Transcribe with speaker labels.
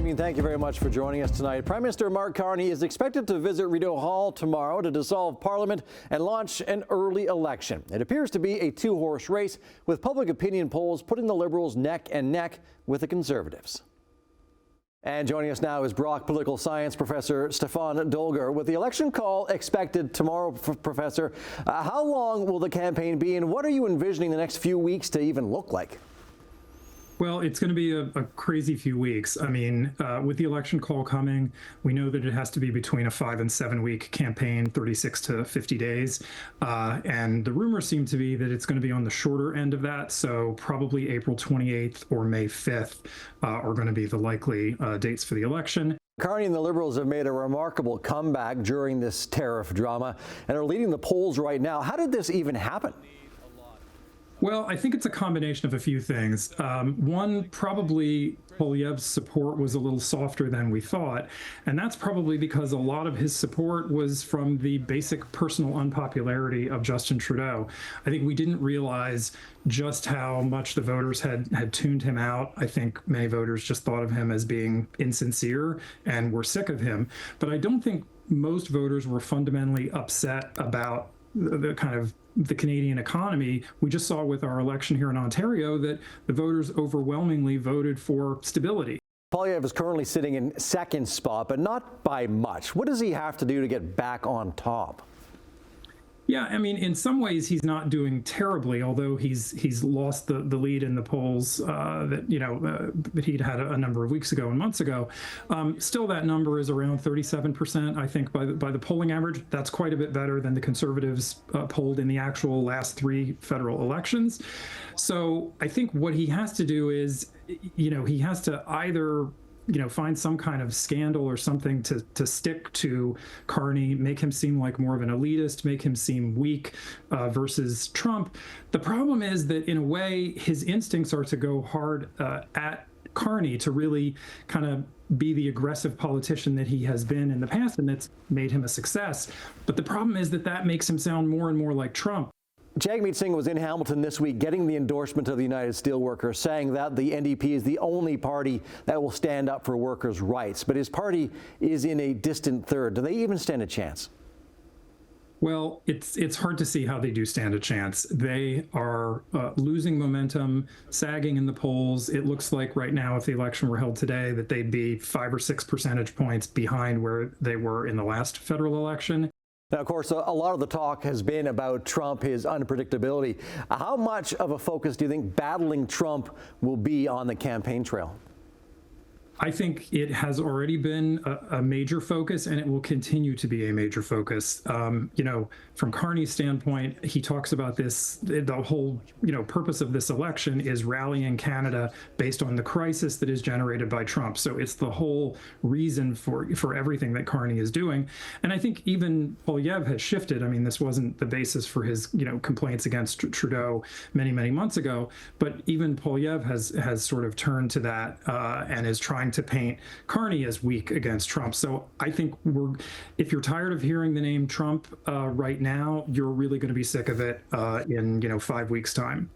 Speaker 1: evening. Thank you very much for joining us tonight. Prime Minister Mark Carney is expected to visit Rideau Hall tomorrow to dissolve Parliament and launch an early election. It appears to be a two-horse race, with public opinion polls putting the Liberals neck and neck with the Conservatives. And joining us now is Brock political science professor Stefan Dolgert. With the election call expected tomorrow, Professor, how long will the campaign be, and what are you envisioning the next few weeks to even look like?
Speaker 2: Well, it's going to be a crazy few weeks. I mean, with the election call coming, we know that it has to be between a 5 and 7 week campaign, 36 to 50 days. And the rumors seem to be that it's going to be on the shorter end of that. So probably April 28th or May 5th are going to be the likely dates for the election.
Speaker 1: Carney and the Liberals have made a remarkable comeback during this tariff drama and are leading the polls right now. How did this even happen?
Speaker 2: Well, I think it's a combination of a few things. One, probably Poilievre's support was a little softer than we thought, and that's probably because a lot of his support was from the basic personal unpopularity of Justin Trudeau. I think we didn't realize just how much the voters had tuned him out. I think many voters just thought of him as being insincere and were sick of him. But I don't think most voters were fundamentally upset about the kind of the Canadian economy. We just saw with our election here in Ontario that the voters overwhelmingly voted for stability.
Speaker 1: Poilievre is currently sitting in second spot, but not by much. What does he have to do to get back on top?
Speaker 2: Yeah, I mean, in some ways, he's not doing terribly, although he's lost the lead in the polls that he'd had a number of weeks ago and months ago. Still, that number is around 37%, I think, by the polling average. That's quite a bit better than the Conservatives polled in the actual last 3 federal elections. So I think what he has to do is, he has to either find some kind of scandal or something to stick to Carney, make him seem like more of an elitist, make him seem weak versus Trump. The problem is that, in a way, his instincts are to go hard at Carney, to really kind of be the aggressive politician that he has been in the past, and that's made him a success. But the problem is that makes him sound more and more like Trump.
Speaker 1: Jagmeet Singh was in Hamilton this week getting the endorsement of the United Steelworkers, saying that the NDP is the only party that will stand up for workers' rights. But his party is in a distant third. Do they even stand a chance?
Speaker 2: Well, it's hard to see how they do stand a chance. They are losing momentum, sagging in the polls. It looks like right now, if the election were held today, that they'd be 5 or 6 percentage points behind where they were in the last federal election.
Speaker 1: Now, of course, a lot of the talk has been about Trump, his unpredictability. How much of a focus do you think battling Trump will be on the campaign trail?
Speaker 2: I think it has already been a major focus, and it will continue to be a major focus. From Carney's standpoint, he talks about this, the whole, purpose of this election is rallying Canada based on the crisis that is generated by Trump. So it's the whole reason for everything that Carney is doing. And I think even Poilievre has shifted. I mean, this wasn't the basis for his, complaints against Trudeau many, many months ago, but even Poilievre has sort of turned to that and is trying to paint Carney as weak against Trump. So I think if you're tired of hearing the name Trump right now, you're really going to be sick of it in 5 weeks' time.